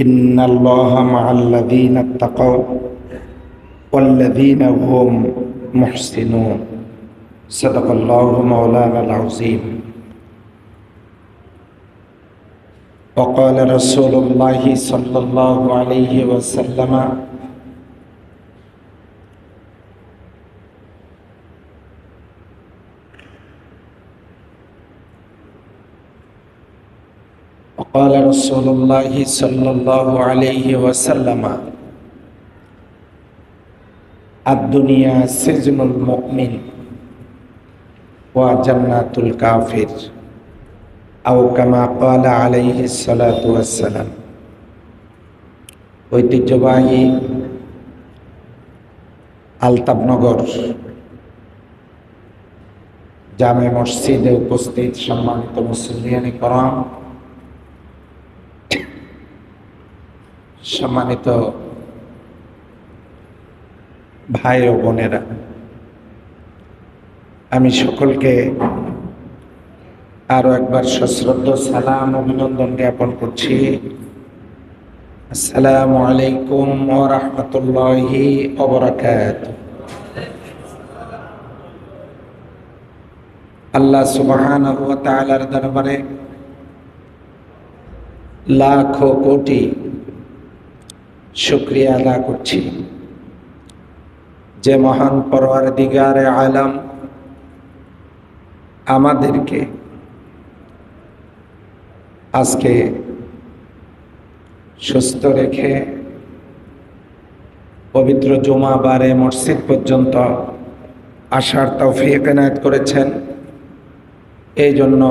إن الله مع الذين اتقوا والذين هم محسنون صدق الله مولانا العظيم وقال رسول الله صلى الله عليه وسلم وقال رسول الله صلى الله عليه وسلم الدنيا سجن المؤمن وجنة الكافر أو كما قال عليه الصلاة والسلام ঐতিহ্যবাহী আলতাবনগর জামে মসজিদে উপস্থিত সম্মানিত মুসলিয়ানি করম, সম্মানিত ভাই ও বোনেরা, আমি সকলকে আরো একবার সশ্রদ্ধ সালাম অভিনন্দন জ্ঞাপন করছি। আসসালামু আলাইকুম ওয়া রাহমাতুল্লাহি ওয়া বারাকাতুহু। আল্লাহ সুবহানাহু ওয়া তাআলার দরবারে লাখো কোটি শুকরিয়া আদা করছি যে মহান পরওয়ারদিগারে আলম আমাদেরকে আজকে সুস্থ রেখে পবিত্র জুমা বারে মসজিদ পর্যন্ত আসার তৌফিক এনায়েত করেছেন। এই জন্য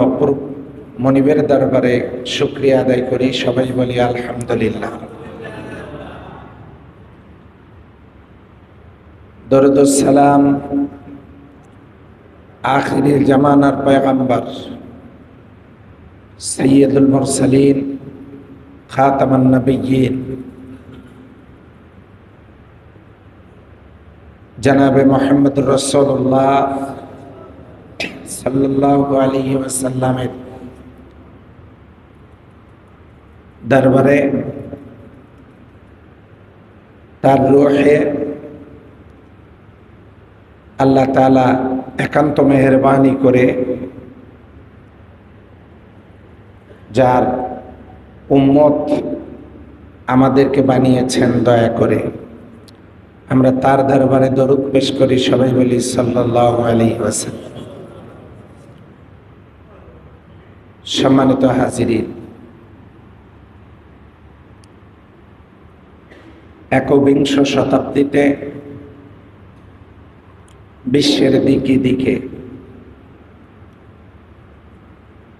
মনিবের দরবারে শুকরিয়া আদায় করি, সবাই বলি আলহামদুলিল্লাহ। দরুদ ও সালাম আখিরিল জামানার পয়গম্বর সৈয়দুল মুরসালিন খাতামান নবিয়্যিন জনাবে মুহাম্মদুর রাসূলুল্লাহ সাল্লাল্লাহু আলাইহি ওয়াসাল্লামের দরবারে তার রূহে আল্লাহ তাআলা একান্ত মেহেরবানি করে যার উম্মত আমাদেরকে বানিয়েছেন দয়া করে, আমরা তার দরবারে দরুদ পেশ করি, সবাই বলি সাল্লাল্লাহু আলাইহি ওয়াসাল্লাম। সম্মানিত হাজিরিন, একবিংশ শতাব্দীতে বিশ্বের দিকে দিকে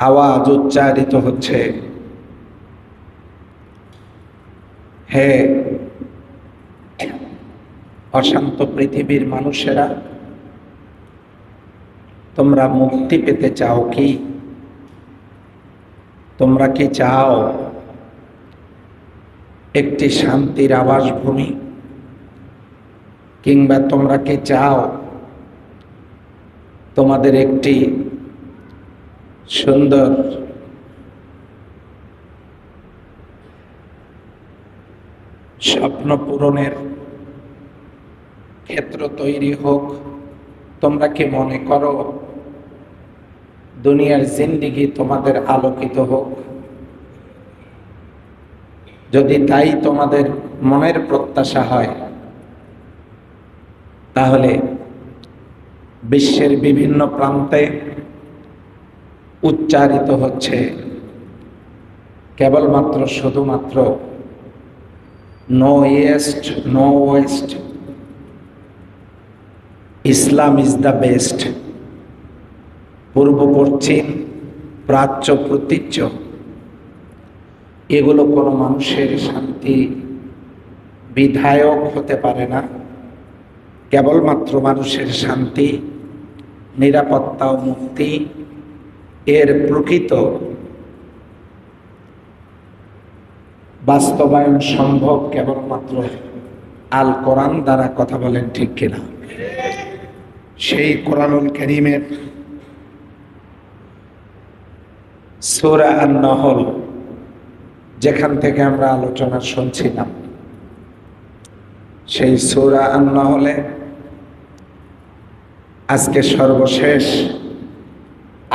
আওয়াজ উচ্চারিত হচ্ছে, হে অশান্ত পৃথিবীর মানুষেরা, তোমরা মুক্তি পেতে চাও কি? তোমরা কি চাও একটি শান্তির আবাসভূমি? কিংবা তোমরা কি চাও তোমাদের একটি সুন্দর স্বপ্ন পূরণের ক্ষেত্র তৈরি হোক? তোমরা কি মনে করো দুনিয়ার জিন্দেগি তোমাদের আলোকিত হোক? যদি তাই তোমাদের মনের প্রত্যাশা হয়, তাহলে বিশ্বের বিভিন্ন প্রান্তে উচ্চারিত হচ্ছে কেবলমাত্র শুধুমাত্র no east, no west, Islam is the best. পূর্ব পশ্চিম, প্রাচ্য প্রতীচ্য, এগুলো কোনো মানুষের শান্তি বিধায়ক হতে পারে না। কেবলমাত্র মানুষের শান্তি, নিরাপত্তা ও মুক্তি এর প্রকৃত বাস্তবায়ন সম্ভব কেবলমাত্র আল কোরআন দ্বারা। কথা বলেন ঠিক কিনা? সেই কোরআনুল কারীমের সূরা আন-নাহল যেখান থেকে আমরা আলোচনা শুনছিলাম, সেই সূরা আন-নাহলে আজকে সর্বশেষ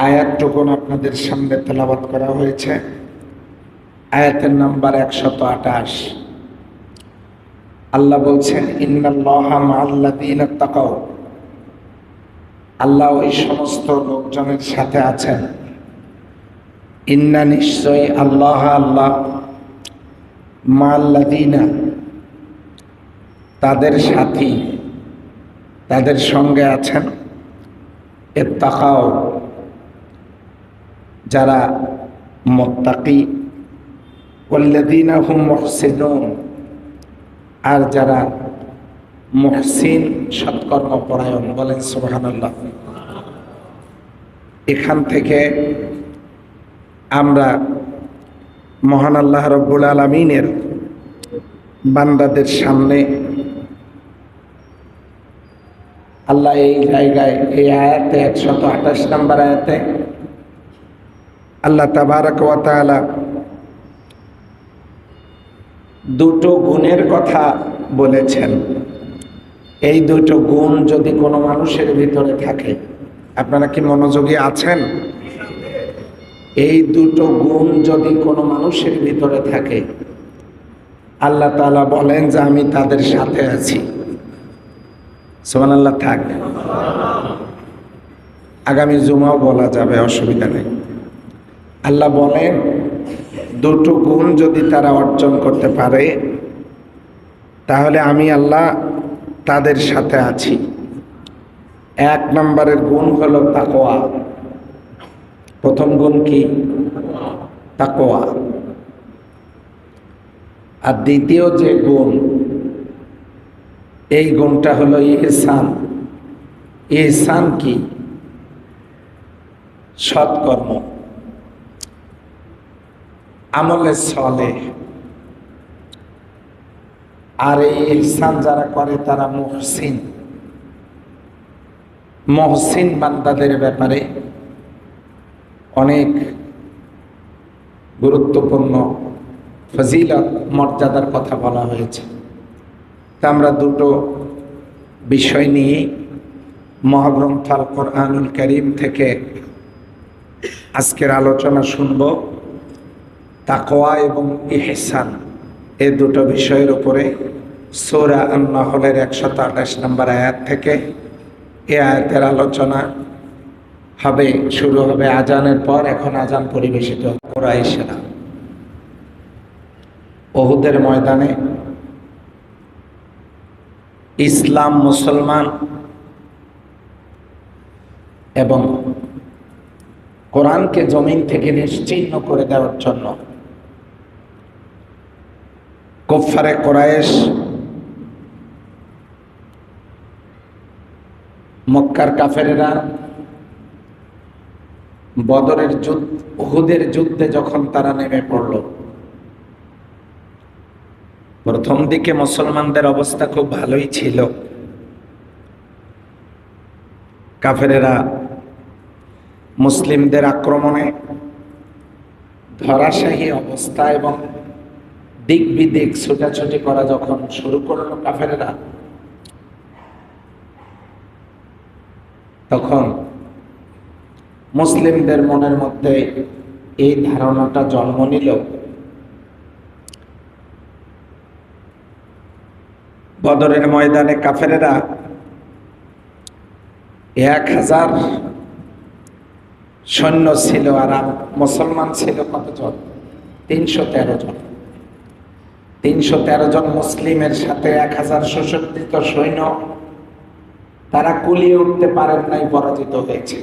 আয়াতটুকুন আপনাদের সামনে তেলাওয়াত করা হয়েছে। আয়াতের নাম্বার 128। আল্লাহ বলছেন, ইন্নাল্লাহা মা'আল্লাযীনা তাকাও, আল্লাহ ওই সমস্ত লোকজনের সাথে আছেন। ইন্না, নিশ্চয়ই, আল্লাহ মা'আল্লাযীনা, তাদের সাথী, তাদের সঙ্গে আছেন। ইত্তাকাও, যারা মুত্তাকি। ওয়াল্লাযীনা হুম মুহসিনুন, আর যারা মুহসিন, সৎকর্মপরায়ণ। বলেন সুবহানাল্লাহ। এখান থেকে আমরা মহান আল্লাহ রব্বুল আলামিনের বান্দাদের সামনে আল্লাহ এই জায়গায়, এই আয়াতে 128 নম্বর আয়াতে আল্লাহ তাবারক ওয়া তাআলা দুটো গুণের কথা বলেছেন। এই দুটো গুণ যদি কোনো মানুষের ভিতরে থাকে, আপনারা কি মনোযোগী আছেন? এই দুটো গুণ যদি কোনো মানুষের ভিতরে থাকে, আল্লাহ তাআলা বলেন যে আমি তাদের সাথে আছি। সুবহানাল্লাহ। থাক, আগামী জুমাও বলা যাবে, অসুবিধা নেই। আল্লাহ বলেন দুটো গুণ যদি তারা অর্জন করতে পারে, তাহলে আমি আল্লাহ তাদের সাথে আছি। 1 নম্বরের গুণ হলো তাকওয়া। প্রথম গুণ কি? তাকওয়া। আর দ্বিতীয় যে গুণ, এই গুণটা হলো ইহসান। ইহসান কি? সৎকর্ম, আমলে সালেহ। আর এই ইহসান যারা করে তারা মুহসিন। মুহসিন বান্দাদের ব্যাপারে অনেক গুরুত্বপূর্ণ ফজিলত, মর্যাদার কথা বলা হয়েছে। তা আমরা দুটো বিষয় নিয়ে মহাগ্রন্থ আল কোরআনুল কারীম থেকে আজকের আলোচনা শুনব। তাকওয়া এবং ইহসান, এই দুটো বিষয়ের উপরে সূরা আন-নাহলের 128 নম্বর আয়াত থেকে এই আয়াতের আলোচনা হবে, শুরু হবে আজানের পর। এখন আজান পরিবেশিত কুরাইশরা উহুদের ময়দানে ইসলাম, মুসলমান এবং কোরআনকে জমিন থেকে নিশ্চিহ্ন করে দেওয়ার জন্য কুফফারে কুরাইশ, মক্কার কাফেরেরা বদরের যুদ্ধ, উহুদের যুদ্ধে যখন তারা নেমে পড়ল, প্রথম দিকে মুসলমানদের অবস্থা খুব ভালোই ছিল। কাফেরেরা মুসলিমদের আক্রমণে ধরাশায়ী অবস্থা এবং দিক বিদিক ছোটাছুটি করা যখন শুরু করলো কাফেরেরা, তখন মুসলিমদের মনের মধ্যে এই ধারণাটা জন্ম নিল, বদরের ময়দানে কাফেরেরা 1000 সৈন্য ছিল, আর মুসলমান ছিল কতজন? 313 জন। 313 জন মুসলিমের সাথে 1000 সুসজ্জিত সৈন্য, তারা কুলিয়ে উঠতে পারেন নাই, পরাজিত হয়েছে।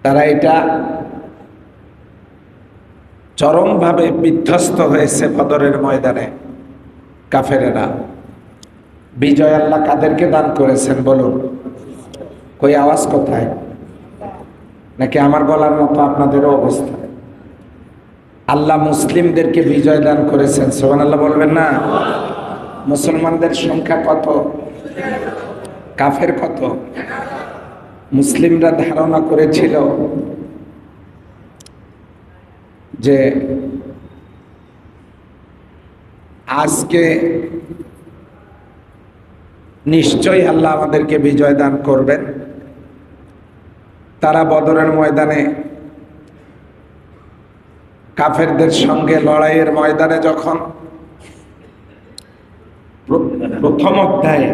তারা এটা চরমভাবে বিধ্বস্ত হয়েছে বদরের ময়দানে। কাফেরেরা বিজয় আল্লাহ কাদেরকে দান করেছেন বলুন? কই আওয়াজ কোথায়? নাকি আমার বলার মতো আপনাদেরও অবস্থা? আল্লাহ মুসলিমদেরকে বিজয় দান করেছেন, সুবহানাল্লাহ বলবেন না? মুসলমানদের সংখ্যা কত? কাফের কত? মুসলিমরা ধারণা করেছিল যে আজকে নিশ্চয়ই আল্লাহ আমাদেরকে বিজয় দান করবেন। তারা বদরের ময়দানে কাফেরদের সঙ্গে লড়াইয়ের ময়দানে যখন প্রথম অধ্যায়ে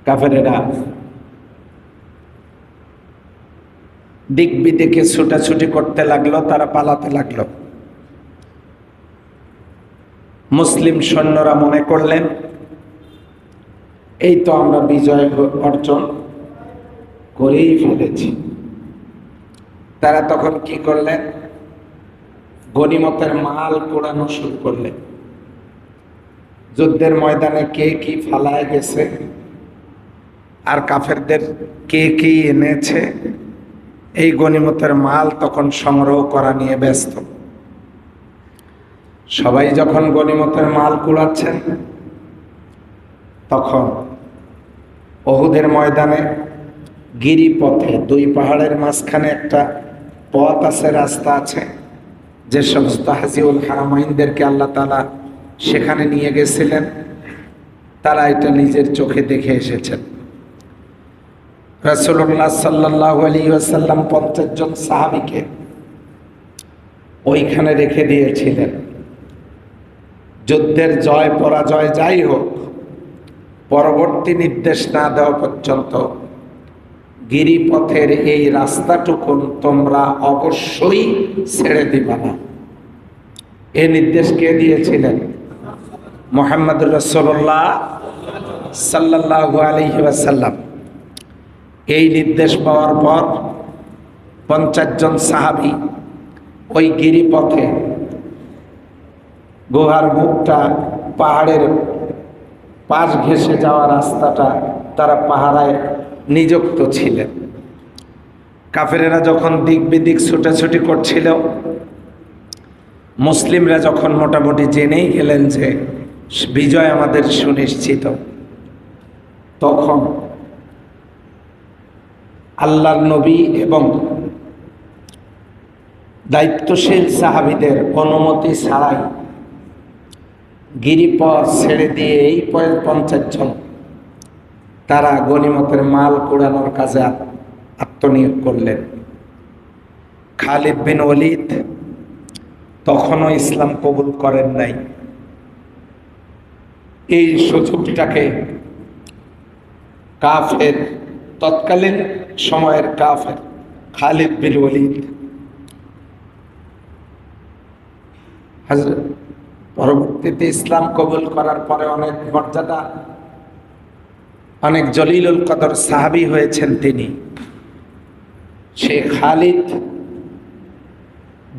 কাফেরেরা দিক বিদিকে ছুটাছুটি করতে লাগলো, তারা পালাতে লাগলো। মুসলিম সৈন্যরা মনে করলেন এই তো আমরা বিজয় অর্জন করেই ফেলেছি। তারা তখন কি করলেন? গনিমতের মাল কুড়ানো শুরু করলেন। যুদ্ধের ময়দানে কে কি ফালায় গেছে আর কাফেরদের কে কি এনেছে, এই গনিমতের মাল তখন সংগ্রহ করা নিয়ে ব্যস্ত। সবাই যখন গনিমতের মাল কুড়াচ্ছেন, তখন উহুদের ময়দানে গিরিপথে দুই পাহাড়ের মাঝখানে একটা পথ আছে, রাস্তা আছে, যে সমস্ত হাজিউল হারামাইনদেরকে আল্লাহ তাআলা সেখানে নিয়ে গেছিলেন, তারা এটা নিজের চোখে দেখে এসেছেন। রাসূলুল্লাহ সাল্লাল্লাহু আলাইহি ওয়াসাল্লাম 50 জন সাহাবীকে ওইখানে রেখে দিয়েছিলেন। যুদ্ধের জয় পরাজয় যাই হোক, পরবর্তী নির্দেশ না দেওয়া পর্যন্ত গিরিপথের এই রাস্তাটুকুন তোমরা অবশ্যই ছেড়ে দিবা না। এই নির্দেশ কে দিয়েছিলেন? মুহাম্মদুর রাসূলুল্লাহ সাল্লাল্লাহু আলাইহি ওয়াসাল্লাম। এই নির্দেশ পাওয়ার পর 50 জন সাহাবী ওই গিরিপথে, গুহার মুখটা পাহাড়ের পাশ ঘেঁষে যাওয়া রাস্তাটা, তারা পাহারায় নিযুক্ত ছিলেন। কাফেরেরা যখন দিক বিদিক ছুটাছুটি করছিল, মুসলিমরা যখন মোটামুটি জেনেই গেলেন যে বিজয় আমাদের সুনিশ্চিত, তখন আল্লাহর নবী এবং দায়িত্বশীল সাহাবীদের অনুমতি ছাড়াই গিরিপথ ছেড়ে দিয়ে এই 50 জন তারা গনিমতের মাল কুড়ানোর কাজে আত্মনিয়োগ করলেন। খালিদ বিন ওয়ালিদ তখনও ইসলাম কবুল করেন নাই। এই সুযোগটাকে কাফের, তৎকালীন সময়ের কাফের খালিদ বিন ওয়ালিদ পরবর্তীতে ইসলাম কবুল করার পরে অনেক মর্যাদা, অনেক জলিলুল কদর সাহাবী হয়েছেন তিনি। সেই খালিদ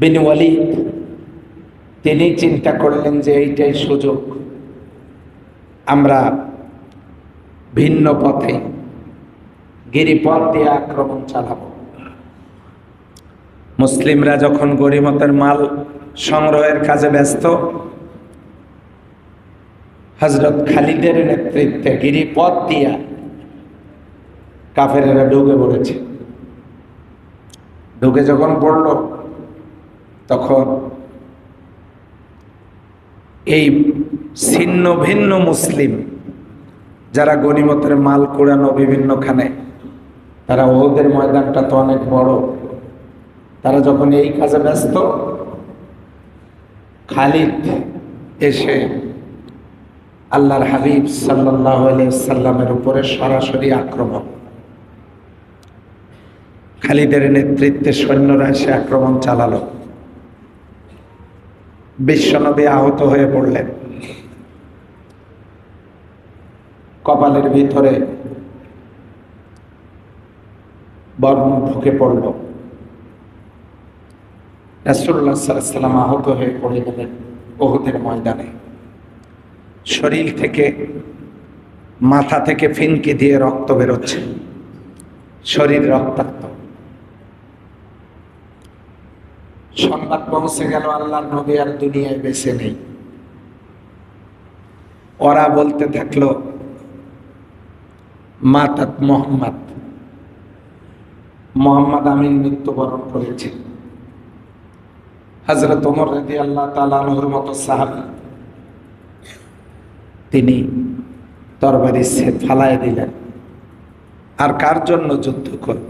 বিন ওয়ালিদ তিনি চিন্তা করলেন যে এইটাই সুযোগ, আমরা ভিন্ন পথে গিরিপথ দিয়ে আক্রমণ চালাবো। মুসলিমরা যখন গনিমতের মাল সংগ্রহের কাজে ব্যস্ত, হযরত খালিদের নেতৃত্বে গিরিপথ দিয়া কাফেরেরা ঢুকে পড়েছে। ঢুকে যখন পড়ল, তখন এই ছিন্ন ভিন্ন মুসলিম যারা গনিমতের মাল কুড়ানো বিভিন্নখানে, তারা উহুদের ময়দানটা তো অনেক বড়, তারা যখন এই কাজে ব্যস্ত, খালিদ এসে আল্লাহর হাবিব সাল্লাল্লাহু আলাইহি সাল্লামের উপরে সরাসরি আক্রমণ। খালিদের নেতৃত্বে সৈন্যরা এসে আক্রমণ চালালো। বিশ্বনবী আহত হয়ে পড়লেন, কপালের ভিতরে বর্ম ঢুকে পড়ল। রাসূলুল্লাহ সাল্লাল্লাহু আলাইহি ওয়াসাল্লাম আহত হয়ে পড়ে গেলেন উহুদের ময়দানে। শরীর থেকে, মাথা থেকে ফিনকি দিয়ে রক্ত বেরোচ্ছে, শরীর রক্তাক্ত। সংবাদ পৌঁছে গেল আল্লাহর নবী আর দুনিয়ায় বেঁচে নেই। ওরা বলতে থাকলো মাতাত মুহাম্মদ, মুহাম্মদ আমিন মৃত্যুবরণ করেছে। হযরত ওমর রাদিয়াল্লাহু তাআলা আনহুর মতো সাহাবী, তিনি তরবারি ফালায় দিলেন। আর কার জন্য যুদ্ধ করব?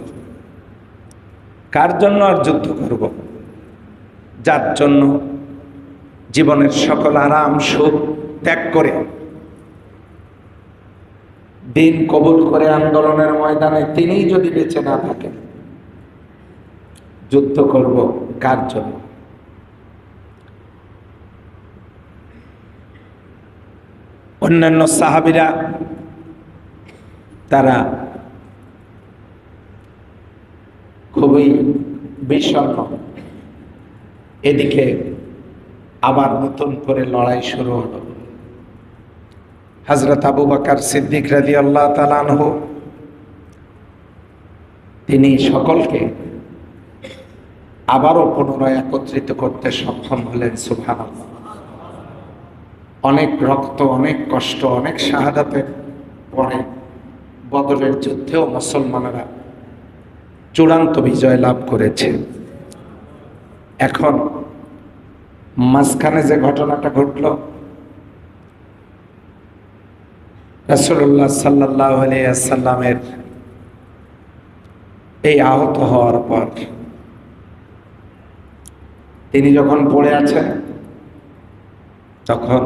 কার জন্য আর যুদ্ধ করব? যার জন্য জীবনের সকল আরাম সুখ ত্যাগ করে দিন কবুল করে আন্দোলনের ময়দানে তিনিই যদি বেঁচে না থাকেন, যুদ্ধ করব কার জন্য? অন্যান্য সাহাবীরা তারা খুবই বিষণ্ণ। এদিকে আবার নতুন করে লড়াই শুরু হলো। হযরত আবু বকর সিদ্দিক রাদিয়াল্লাহু তাআলা আনহু তিনি সকলকে আবারও পুনরায় একত্রিত করতে সক্ষম হলেন। সুবহানাল্লাহ। অনেক রক্ত, অনেক কষ্ট, অনেক শাহাদাতের পরে বদরের যুদ্ধেও মুসলমানেরা চূড়ান্ত বিজয় লাভ করেছে। এখন মাঝখানে যে ঘটনাটা ঘটল, রাসূলুল্লাহ সাল্লাল্লাহু আলাইহি ওয়াসাল্লামের এই আহত হওয়ার পর তিনি যখন পড়ে আছেন, তখন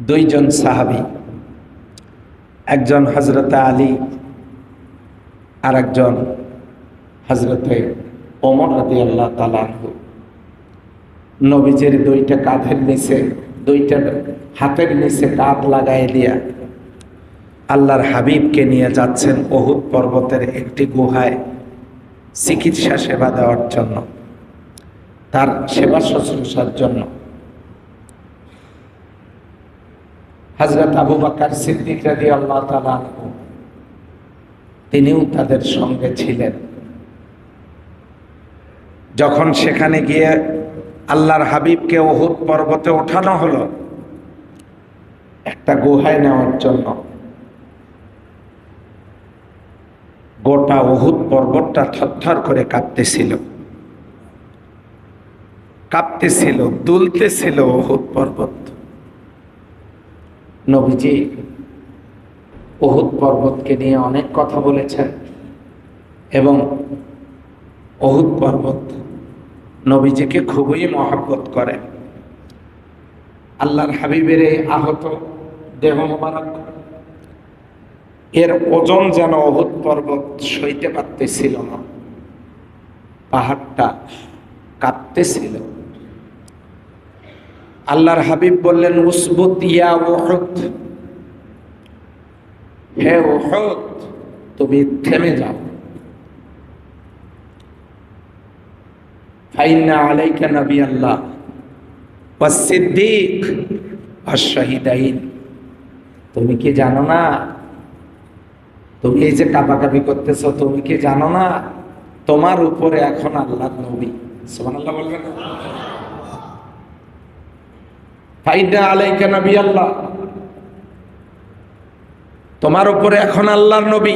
দুইজন সাহাবী, একজন হযরতে আলী আর একজন হযরতে ওমর রাদিয়াল্লাহু তাআলা আনহু, নবীজির দুইটা কাঁধের নিচে, দুইটা হাতের নিচে কাঁধ লাগাই দিয়া আল্লাহর হাবিবকে নিয়ে যাচ্ছেন উহুদ পর্বতের একটি গুহায় চিকিৎসা সেবা দেওয়ার জন্য, তার সেবা শুশ্রূষার জন্য। হযরত আবু বকর সিদ্দিক রাদিয়াল্লাহু তাআলা আনহু তিনিও তাদের সঙ্গে ছিলেন। যখন সেখানে গিয়ে আল্লাহর হাবিবকে উহুদ পর্বতে ওঠানো হলো একটা গুহায় নেওয়ার জন্য, গোটা উহুদ পর্বতটা থরথর করে কাঁপতেছিল, দুলতেছিল উহুদ পর্বত। নবীজি উহুদ পর্বতকে নিয়ে অনেক কথা বলেছেন এবং উহুদ পর্বত নবীজিকে খুবই মহব্বত করে। আল্লাহর হাবিবের এই আহত দেহ মোবারক, এর ওজন যেন উহুদ পর্বত সইতে পারতেছিল না, পাহাড়টা কাঁপতেছিল। আল্লাহর হাবিব বললেন, উসবুত ইয়া উহুদ, হে উহুদ তুমি থেমে যাও। ফাইন্না আলাইকা নাবিয়াল্লাহ ওয়াস সিদ্দিক ওয়াস শাহিদাইন। তুমি কি জানো না, তুমি এই যে কাঁপাকাঁপি করতেছো, তুমি কি জানো না তোমার উপরে এখন আল্লাহর নবী, সুবহানাল্লাহ বলবেন, ফাইন্না আলাইকা নাবিয়াল্লাহ, তোমার উপরে এখন আল্লাহর নবী,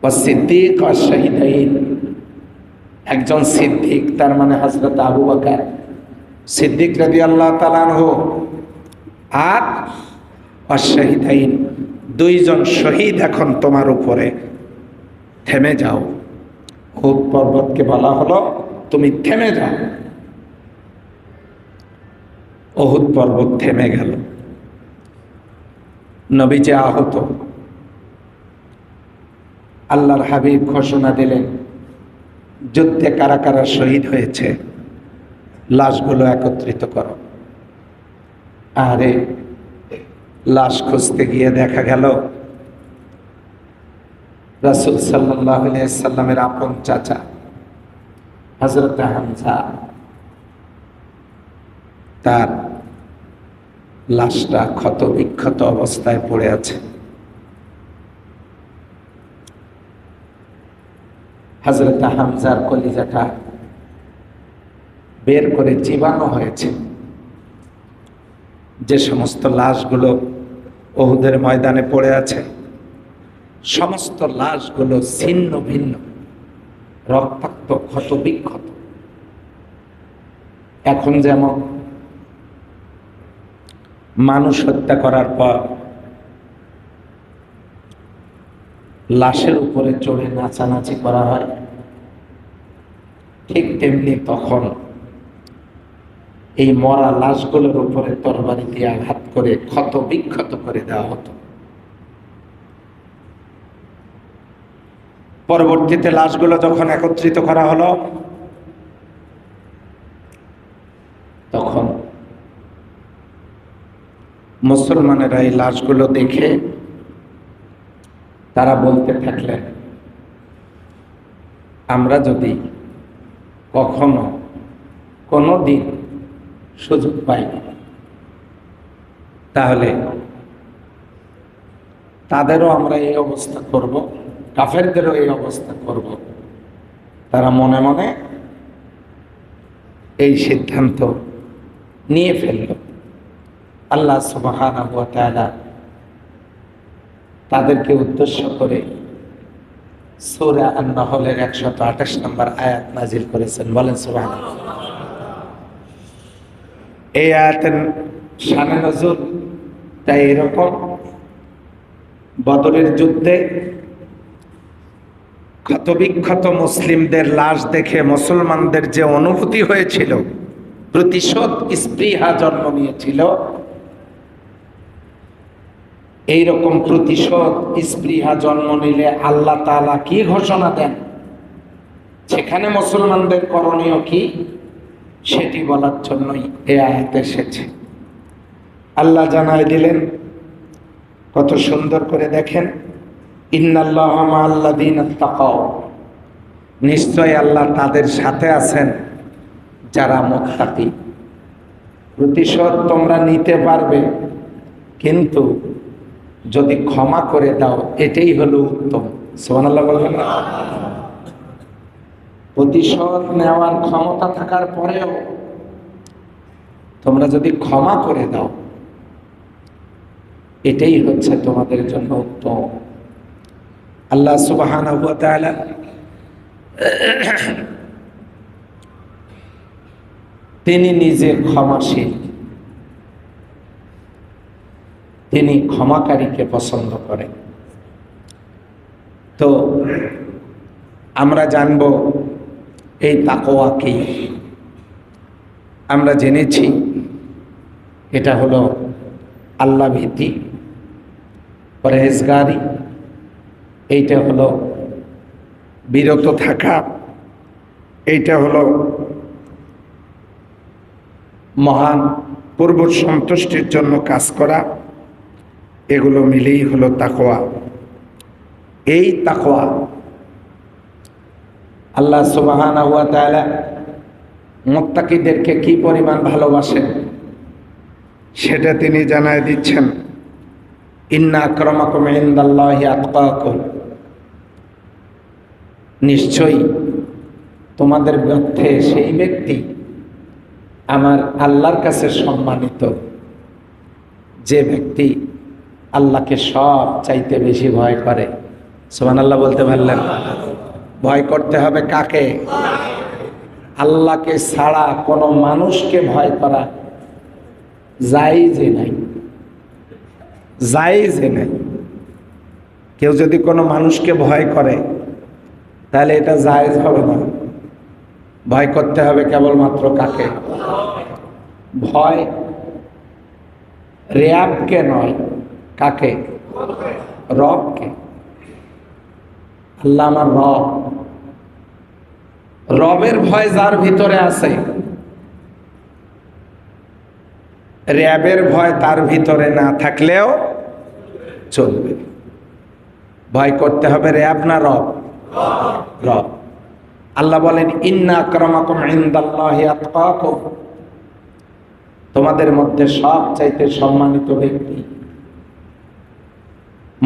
ওয়াস সিদ্দিক ওয়াস শাহিদাইন, একজন সিদ্দিক, তার মানে হযরত আবু বকর সিদ্দিক রাদিয়াল্লাহু তাআলা আনহু, আর ওয়াস শাহিদাইন, দুইজন শহীদ এখন তোমার উপরে, থেমে যাও। উহুদ পর্বতকে বলা হলো তুমি থেমে যাও। উহুদ পর্বত থেমে গেল। নবীজি আহত। আল্লাহর হাবিব ঘোষণা দিলেন, যুদ্ধে কারা কারা শহীদ হয়েছে লাশগুলো একত্রিত করো। আরে লাশ খুঁজতে গিয়ে দেখা গেল রাসূল সাল্লাল্লাহু আলাইহি সাল্লামের আপন চাচা হযরত হামজা, তার লাশটা ক্ষত বিক্ষত অবস্থায় পড়ে আছে। হযরত হামজার কলিজাটা বের করে চিবানো হয়েছে। যে সমস্ত লাশগুলো উহুদের ময়দানে পড়ে আছে, সমস্ত লাশগুলো ছিন্ন ভিন্ন, রক্তাক্ত, ক্ষত বিক্ষত। এখন যেমন মানুষ হত্যা করার পর লাশের উপরে চড়ে নাচানাচি করা হয়, ঠিক তেমনি তখন এই মরা লাশগুলোর উপরে তরবারি দিয়ে আঘাত করে ক্ষত বিক্ষত করে দেওয়া হতো। পরবর্তীতে লাশগুলো যখন একত্রিত করা হলো, তখন মুসলমানেরা এই লাশগুলো দেখে তারা বলতে থাকলেন, আমরা যদি কখনো কোনো দিন সুযোগ পাই তাহলে তাদেরও আমরা এই অবস্থা করব, কাফেরদেরও এই অবস্থা করব। তারা মনে মনে এই সিদ্ধান্ত নিয়ে ফেলল। আল্লাহ সুবহানাহু ওয়া তাআলা তাদেরকে উদ্দেশ্য করে সূরা আন-নাহলের 128 নম্বর আয়াত নাজিল করেছেন। বলেন সুবহানাল্লাহ। এই আয়াতের শানে নজুল তাই এরকম, বদরের যুদ্ধে ক্ষতবিক্ষত মুসলিমদের লাশ দেখে মুসলমানদের যে অনুভূতি হয়েছিল, প্রতিশোধ স্পৃহা জন্ম নিয়েছিল, এইরকম প্রতিশোধ স্পৃহা জন্ম নিলে আল্লাহ তাআলা কি ঘোষণা দেন, সেখানে মুসলমানদের করণীয় কি, সেটি বলার জন্যই এই আয়াত এসেছে। আল্লাহ জানাই দিলেন কত সুন্দর করে, দেখেন, ইন্নাল্লাহা মাআল্লাযীনা তাকাও, নিশ্চয় আল্লাহ তাদের সাথে আছেন যারা মুত্তাকি। প্রতিশোধ তোমরা নিতে পারবে, কিন্তু যদি ক্ষমা করে দাও এটাই হলো উত্তম। সুবহানাল্লাহ বলবেন না? প্রতিশোধ নেওয়ার ক্ষমতা থাকার পরেও তোমরা যদি ক্ষমা করে দাও এটাই হচ্ছে তোমাদের জন্য উত্তম। আল্লাহ সুবহানাহু ওয়া তাআলা তিনি নিজে ক্ষমাশীল, তিনি ক্ষমাকারীকে পছন্দ করেন। তো আমরা জানব এই তাকওয়া কি। আমরা জেনেছি এটা হলো আল্লাহ ভীতি, পরহেজগারি, এইটা হলো বিরত থাকা, এইটা হলো মহান পূর্ব সন্তুষ্টির জন্য কাজ করা, এগুলো মিলেই হলো তাকওয়া। এই তাকওয়া আল্লাহ সুবহানাহু ওয়া তাআলা মুত্তাকিদেরকে কি পরিমাণ ভালোবাসেন সেটা তিনি জানায় দিচ্ছেন। ইন্না আকরামাকুম ইনদাল্লাহি আতকাকুম, নিশ্চয়ই তোমাদের মধ্যে সেই ব্যক্তি আমার আল্লাহর কাছে সম্মানিত, যে ব্যক্তি আল্লাহকে সব চাইতে বেশি ভয় করে। সুবহানাল্লাহ বলতে পারলেন? ভয় করতে হবে কাকে? আল্লাহকে ছাড়া কোনো মানুষকে ভয় করা জায়েজই নাই, জায়েজই নাই। কেউ যদি কোনো মানুষকে ভয় করে তাহলে এটা জায়েজ হবে না। ভয় করতে হবে কেবলমাত্র কাকে? ভয় র্যাবকে নয়, কাকে? রবকে। আল্লাহ আমার রব, রবের ভয় যার ভিতরে আছে, র্যাবের ভয় তার ভিতরে না থাকলেও চলবে। ভয় করতে হবে র্যাব না রব? রব। আল্লাহ বলেন ইন্না আকরামাকুম ইনদাল্লাহি আতকাকুম, তোমাদের মধ্যে সবচাইতে সম্মানিত ব্যক্তি,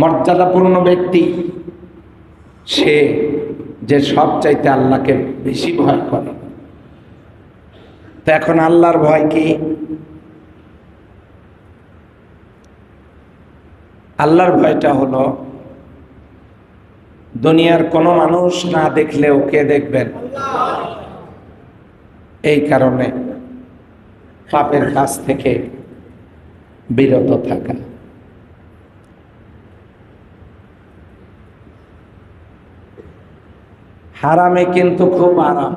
মর্যাদাপূর্ণ ব্যক্তি সে যে সবচাইতে আল্লাহকে বেশি ভয় করে। তো এখন আল্লাহর ভয় কি? আল্লাহর ভয়টা হলো দুনিয়ার কোনো মানুষ না দেখলেও কে দেখবেন? এই কারণে পাপের কাজ থেকে বিরত থাকা। হারামে কিন্তু খুব আরাম।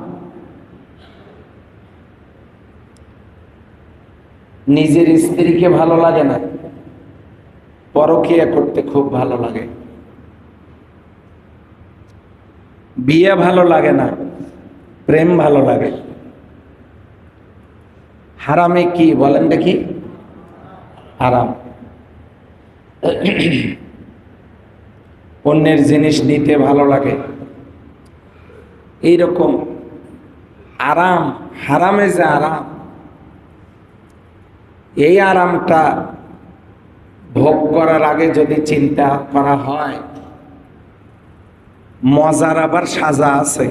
নিজের স্ত্রীকে ভালো লাগে না, পরকীয়া করতে খুব ভালো লাগে। বিয়ে ভালো লাগে না, প্রেম ভালো লাগে। হারামে কি বলেন দেখি? আরাম। অন্যের জিনিস নিতে ভালো লাগে। এইরকম আরাম, হারামে যে আরাম, এই আরামটা ভোগ করার আগে যদি চিন্তা করা হয় মজার আবার সাজা আছে,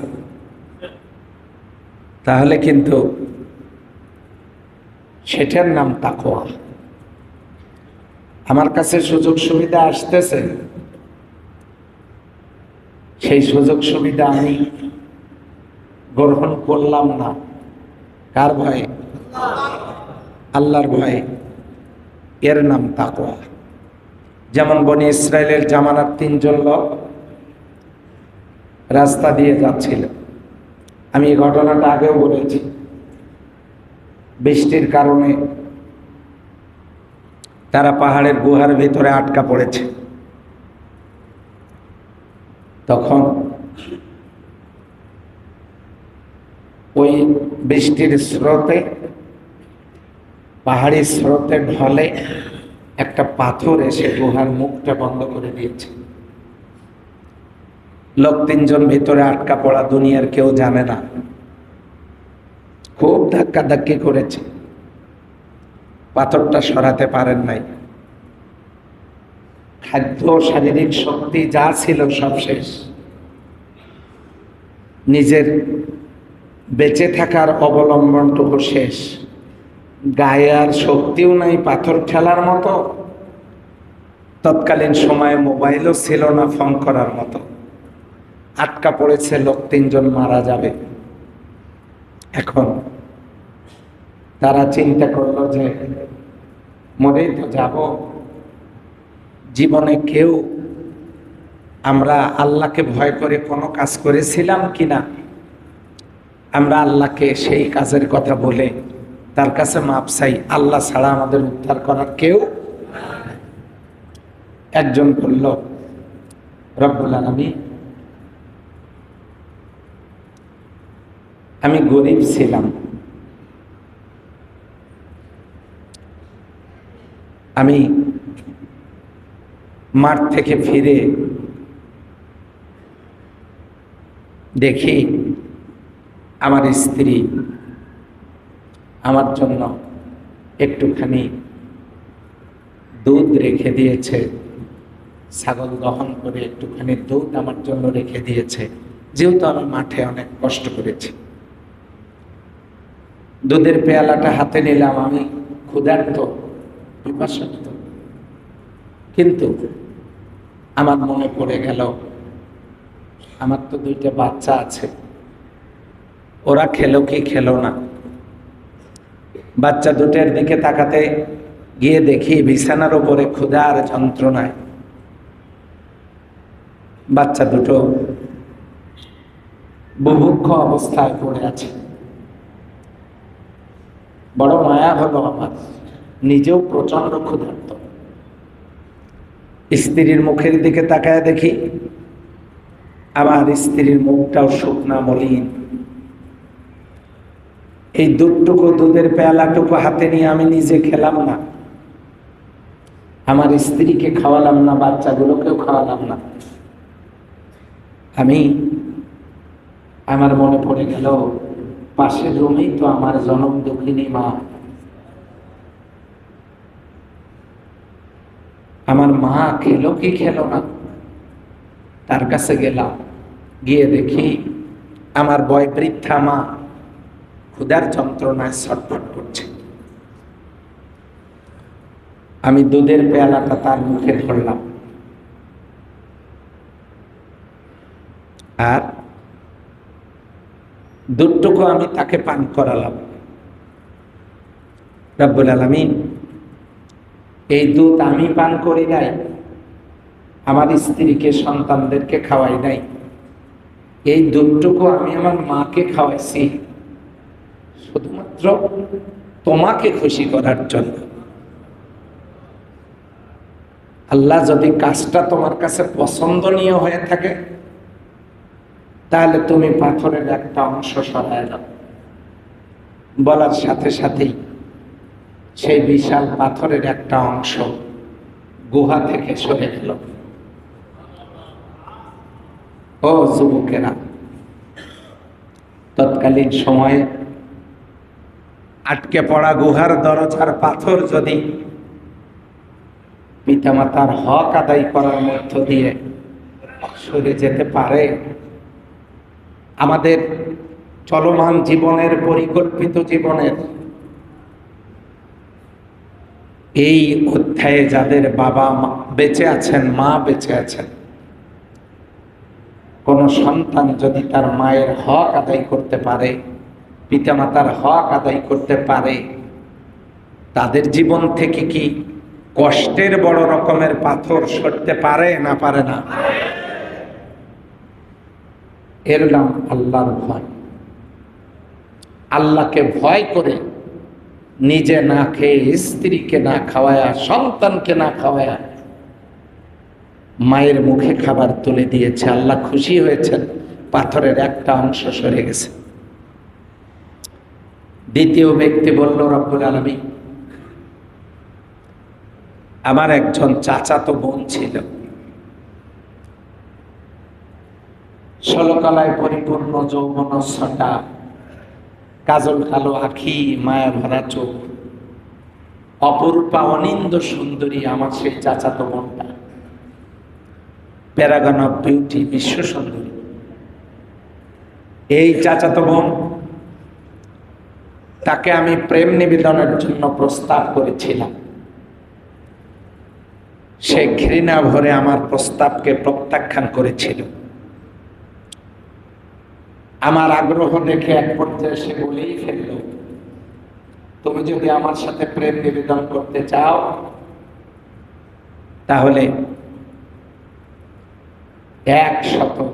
তাহলে কিন্তু সেটার নাম তাকওয়া। আমার কাছে সুযোগ সুবিধা আসতেছে, সেই সুযোগ সুবিধা আমি গ্রহণ করলাম না। কার ভয়ে? আল্লাহর ভয়ে। এর নাম তাকওয়া। যেমন বনি ইসরায়েলের জামানার 3 জন লোক রাস্তা দিয়ে যাচ্ছিল। আমি এই ঘটনাটা আগেও বলেছি। বৃষ্টির কারণে তারা পাহাড়ের গুহার ভিতরে আটকা পড়েছে। তখন ওই বৃষ্টির স্রোতে, পাহাড়ি স্রোতে ঢলে একটা পাথর এসে গুহার মুখটা বন্ধ করে দিয়েছে। লোক 3 জন ভিতরে আটকা পড়া, দুনিয়ার কেউ জানে না। খুব ধাক্কাধাক্কি করেছে, পাথরটা সরাতে পারেন নাই। খাদ্য, শারীরিক শক্তি যা ছিল সব শেষ। নিজের বেঁচে থাকার অবলম্বনটুকু শেষ। গায়ে আর শক্তিও নাই পাথর ঠেলার মতো। তৎকালীন সময়ে মোবাইলও ছিল না ফোন করার মতো। আটকা পড়েছে লোক, 3 জন মারা যাবে। এখন তারা চিন্তা করলো যে মরেই তো যাব, জীবনে কেউ আমরা আল্লাহকে ভয় করে কোনো কাজ করেছিলাম কিনা, আমরা আল্লাহকে সেই কাজের কথা বলে তার কাছে মাপ চাই। আল্লাহ ছাড়া আমাদের উদ্ধার করার কেউ। একজন বলল, রব্বুল আলামিন, আমি গরিব ছিলাম, আমি মাঠ থেকে ফিরে দেখি আমার স্ত্রী আমার জন্য একটুখানি দুধ রেখে দিয়েছে, ছাগল দহন করে একটুখানি দুধ আমার জন্য রেখে দিয়েছে, যেহেতু আমি মাঠে অনেক কষ্ট করেছি। দুধের পেয়ালাটা হাতে নিলাম, আমি ক্ষুধার্ত, পিপাসার্ত, কিন্তু আমার মনে পড়ে গেল আমার তো 2টা বাচ্চা আছে, ওরা খেলো কি খেলো না। বাচ্চা দুটোর দিকে তাকাতে গিয়ে দেখি বিছানার উপরে ক্ষুধার যন্ত্রণায় বাচ্চা দুটো বুভুক্ষ অবস্থায় পড়ে আছে। বড় মায়া হলো আমার, নিজেও প্রচন্ড ক্ষুধার্ত। স্ত্রীর মুখের দিকে তাকায় দেখি আমার স্ত্রীর মুখটাও শুকনা মলিন। এই দুধটুকু, দুধের পেয়ালাটুকু হাতে নিয়ে আমি নিজে খেলাম না, আমার স্ত্রীকে খাওয়ালাম না, বাচ্চাগুলোকেও খাওয়ালাম না। আমার মনে পড়ে গেল পাশের রুমেই তো আমার জনম দুঃখিনী মা। আমার মা খেলো কি খেলো না, তার কাছে গেলাম, গিয়ে দেখি আমার বয়োবৃদ্ধা মা ক্ষুধার যন্ত্রণায় ছটফট করছে। আমি দুধের পেয়ালাটা তার মুখে ধরলাম, আর দুধটুকু আমি তাকে পান করালাম। রব্বুল আলামিন এই দুধ আমি পান করি নাই, আমার স্ত্রীকে সন্তানদেরকে খাওয়াই নাই, এই দুধটুকু আমি আমার মাকে খাওয়াইছি শুধুমাত্র তোমাকে খুশি করার জন্য। আল্লাহ যদি কাজটা তোমার কাছে পছন্দনীয় হয়ে থাকে তাহলে তুমি পাথরের একটা অংশ সরায় দাও। বলার সাথে সাথেই সেই বিশাল পাথরের একটা অংশ গুহা থেকে সরে গেল। ও যুবকেরা, তৎকালীন সময়ে আটকে পড়া গুহার দরজার পাথর যদি পিতামাতার হক আদায় করার মধ্য দিয়ে সরে যেতে পারে, আমাদের চলমান জীবনের পরিকল্পিত জীবনের এই অধ্যায়ে যাদের বাবা বেঁচে আছেন, মা বেঁচে আছেন, কোন সন্তান যদি তার মায়ের হক আদায় করতে পারে, পিতামাতার হক আদায় করতে পারে, তাদের জীবন থেকে কি কষ্টের বড় রকমের পাথর সরতে পারে না পারে না? এর নাম আল্লাহর ভয়। আল্লাহকে ভয় করে নিজে না খেয়ে, স্ত্রীকে না খাওয়ায়া, সন্তানকে না খাওয়ায়া মায়ের মুখে খাবার তুলে দিয়েছে। আল্লাহ খুশি হয়েছেন, পাথরের একটা অংশ সরে গেছে। দ্বিতীয় ব্যক্তি বলল, রব্বুল আলামিন আমার একজন চাচাতো বোন ছিল, ষোলকলায় পরিপূর্ণ যৌবনচ্ছটা, কাজল কালো আখি, মায়া ভরা চোখ, অপরূপা অনিন্দ সুন্দরী আমার সেই চাচাতো বোনটা, প্যারাগন অফ বিউটি, বিশ্ব সুন্দরী। এই চাচাতো বোন, তাকে আমি প্রেম নিবেদনের জন্য প্রস্তাব করেছিলাম। সে ঘৃণা ভরে আমার প্রস্তাবকে প্রত্যাখ্যান করেছিল। আমার আগ্রহ দেখে এক পর্যায়ে সে বলেই ফেলল, তুমি যদি আমার সাথে প্রেম নিবেদন করতে চাও তাহলে 100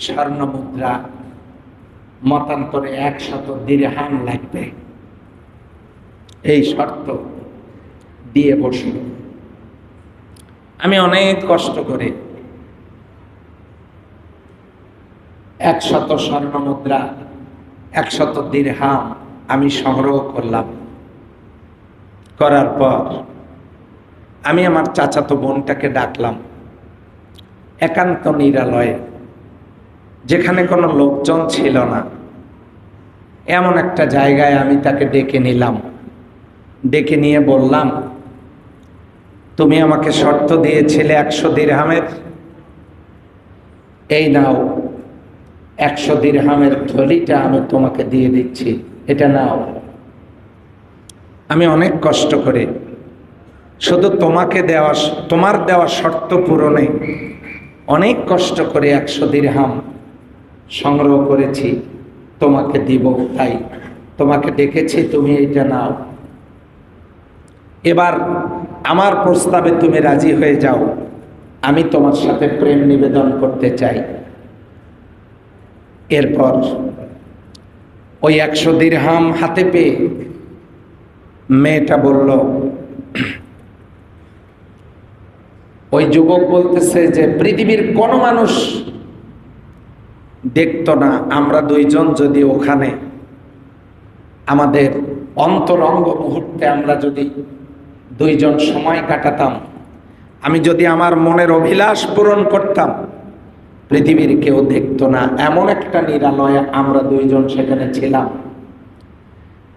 স্বর্ণ মুদ্রা, মতান্তরে 100 দিরহাম লাগবে। এই শর্ত দিয়ে বসল। আমি অনেক কষ্ট করে 100 স্বর্ণ মুদ্রা, 100 দিরহাম আমি সংগ্রহ করলাম। করার পর আমি আমার চাচাতো বোনটাকে ডাকলাম একান্ত নিরালয়ে, যেখানে কোনো লোকজন ছিল না, এমন একটা জায়গায় আমি তাকে ডেকে নিলাম। ডেকে নিয়ে বললাম, তুমি আমাকে শর্ত দিয়েছিলে 100 দিরহামের, এই নাও 100 দিরহামের থলিটা আমি তোমাকে দিয়ে দিচ্ছি, এটা নাও। আমি অনেক কষ্ট করে শুধু তোমার দেওয়া শর্ত পূরণে অনেক কষ্ট করে 100 দিরহাম সংগ্রহ করেছি, তোমাকে দিব, তাই তোমাকে ডেকেছি, তুমি এটা নাও। এবার আমার প্রস্তাবে তুমি রাজি হয়ে যাও, আমি তোমার সাথে প্রেম নিবেদন করতে চাই। এরপর ওই 100 দিরহাম হাতে পেয়ে মেয়েটা বলল, ওই যুবক বলতেছে যে পৃথিবীর কোনো মানুষ দেখতো না আমরা দুইজন যদি ওখানে আমাদের অন্তরঙ্গ মুহূর্তে আমরা যদি দুইজন সময় কাটাতাম, আমি যদি আমার মনের অভিলাষ পূরণ করতাম, পৃথিবীর কেউ দেখতো না। এমন একটা নিরালয়ে আমরা দুইজন সেখানে ছিলাম।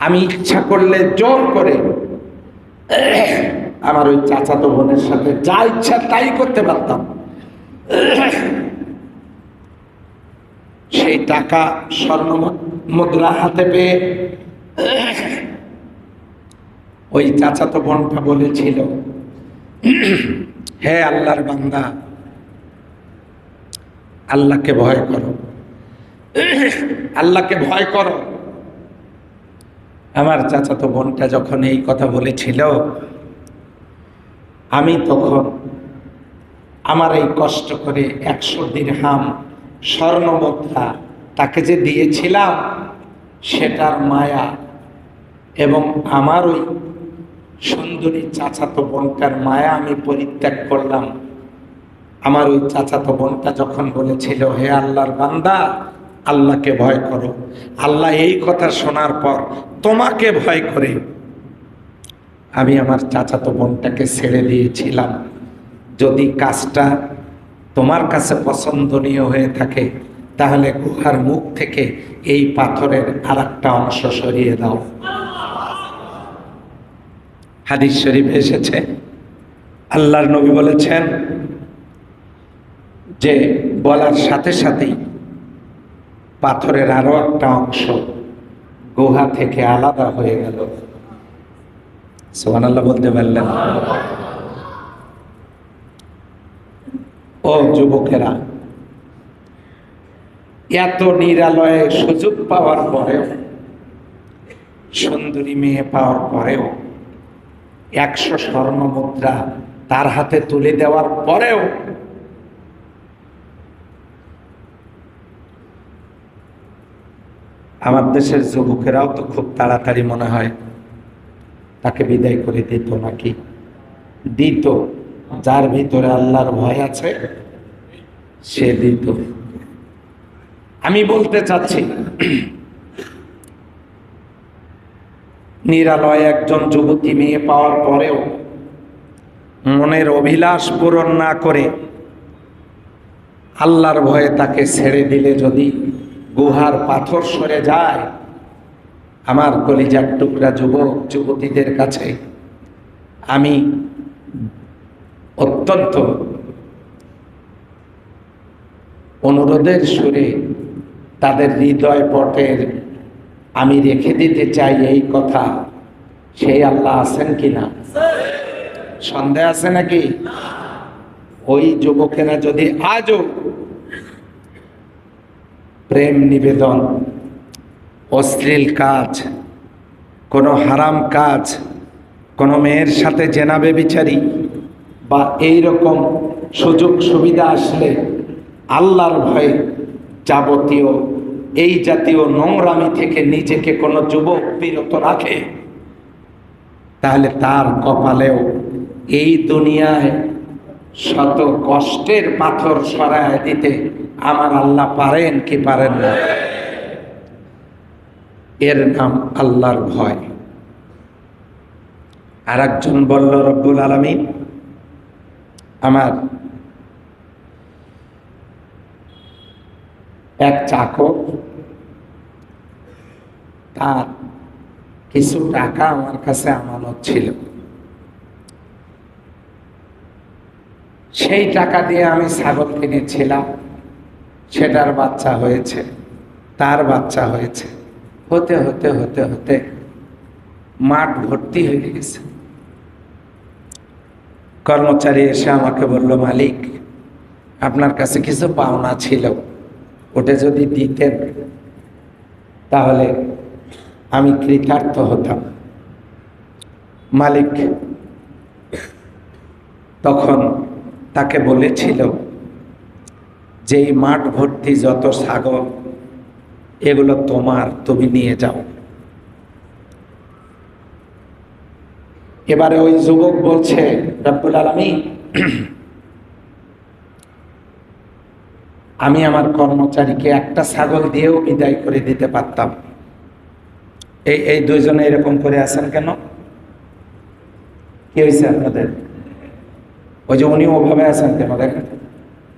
আমি ইচ্ছা করলে জোর করে আমার ওই চাচাতো বোনের সাথে যা ইচ্ছা তাই করতে পারতাম। সেই টাকা স্বর্ণ মুদ্রা হাতে পেয়ে ওই চাচাতো বোনটা বলেছিল, হে আল্লাহর বান্দা, আল্লাহকে ভয় করো, আল্লাহকে ভয় করো। আমার চাচাতো বোনটা যখন এই কথা বলেছিল, আমি তখন আমার এই কষ্ট করে 100 দিরহাম স্বর্ণ মুদ্রা তাকে যে দিয়েছিলাম, সেটার মায়া এবং আমার ওই সুন্দরী চাচাতো বোনটার মায়া আমি পরিত্যাগ করলাম। আমার ওই চাচাতো বোনটা যখন বলেছিল, হে আল্লাহর বান্দা, আল্লাহকে ভয় করো, আল্লাহ এই কথা শোনার পর তোমাকে ভয় করে আমি আমার চাচাতো বোনটাকে ছেড়ে দিয়েছিলাম। যদি কাজটা তোমার কাছে পছন্দনীয় হয়ে থাকে, তাহলে গুহার মুখ থেকে এই পাথরের আরেকটা অংশ সরিয়ে দাও। হাদিস শরীফে এসেছে, আল্লাহর নবী বলেছেন যে বলার সাথে সাথেই পাথরের আরো একটা অংশ গুহা থেকে আলাদা হয়ে গেল। সুবহানাল্লাহ বলতে পারলেন? ও যুবকেরা, এত নিরালয়ে সুযোগ পাওয়ার পরেও, সুন্দরী মেয়ে পাওয়ার পরেও, 100 স্বর্ণ মুদ্রা তার হাতে তুলে দেওয়ার পরেও আমার দেশের যুবকেরাও তো খুব তাড়াতাড়ি মনে হয় তাকে বিদায় করে দিত, নাকি? দিত। যার ভিতরে আল্লাহর ভয় আছে সে দিত। আমি বলতে চাচ্ছি, নিরালয় একজন যুবতী মেয়ে পাওয়ার পরেও মনের অভিলাষ পূরণ না করে আল্লাহর ভয়ে তাকে ছেড়ে দিলে যদি গুহার পাথর সরে যায়, আমার কলিজার টুকরা যুবক যুবতীদের কাছে আমি অত্যন্ত অনুরোধের সুরে তাদের হৃদয় পটের আমি রেখে দিতে চাই এই কথা, সেই আল্লাহ আছেন কিনা? সন্দেহ আছে নাকি? ওই যুবকেরা যদি আজও প্রেম নিবেদন, অশ্লীল কাজ, কোনো হারাম কাজ, কোনো মেয়ের সাথে জেনা বেবিচারি বা এই রকম সুযোগ সুবিধা আসলে আল্লাহর ভয়ে যাবতীয় এই জাতীয় নোংরামি থেকে নিজেকে কোনো যুবক বিরত রাখে, তাহলে তার কপালেও এই দুনিয়ায় শত কষ্টের পাথর সরায় দিতে আমার আল্লাহ পারেন কি পারেন না? এর নাম আল্লাহর ভয়। আর একজন বলল, রব্বুল আলামিন আমার এক চাকর, তার কিছু টাকা আমার কাছে আমানত ছিল, সেই টাকা দিয়ে আমি ছাগল কিনেছিলাম, সেটার বাচ্চা হয়েছে, তার বাচ্চা হয়েছে, হতে হতে হতে হতে মাঠ ভর্তি হয়ে গেছে। কর্মচারী এসে আমাকে বলল, মালিক আপনার কাছে কিছু পাওনা ছিল, ওটা যদি দিতেন তাহলে আমি কৃতার্থ হতাম। মালিক তখন তাকে বলেছিল যে এই মাঠ ভর্তি যত ছাগল এগুলো তোমার, তুমি নিয়ে যাও। এবারে ওই যুবক বলছে, রব্বুল আলামিন আমি আমার কর্মচারীকে একটা ছাগল দিয়েও বিদায় করে দিতে পারতাম। এই দুইজনে এরকম করে আছেন কেন? কি হয়েছে আপনাদের? ওই যে উনি ওভাবে আছেন কেন? দেখেন,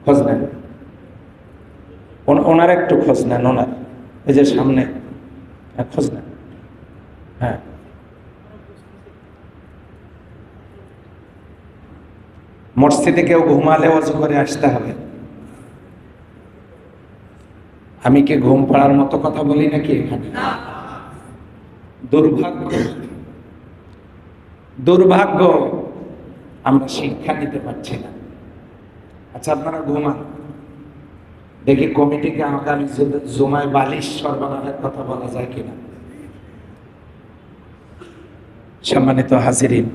খোঁজ নেন, ওনার একটু খোঁজ নেন, ওনার এই যে সামনে খোঁজ নেন। হ্যাঁ, মসজিদে কেউ ঘুমালে ওযু করে আসতে হবে। আমি কি ঘুম পাড়ার মতো কথা বলি নাকি এখানে? দুর্ভাগ্য, দুর্ভাগ্য, আমরা শিক্ষা নিতে পারছি না। আচ্ছা আপনারা ঘুমান, দেখি কমিটিকে আগামী জুমায় বালিশ সরবরাহের কথা বলা যায় কিনা। সম্মানিত হাজিরিন,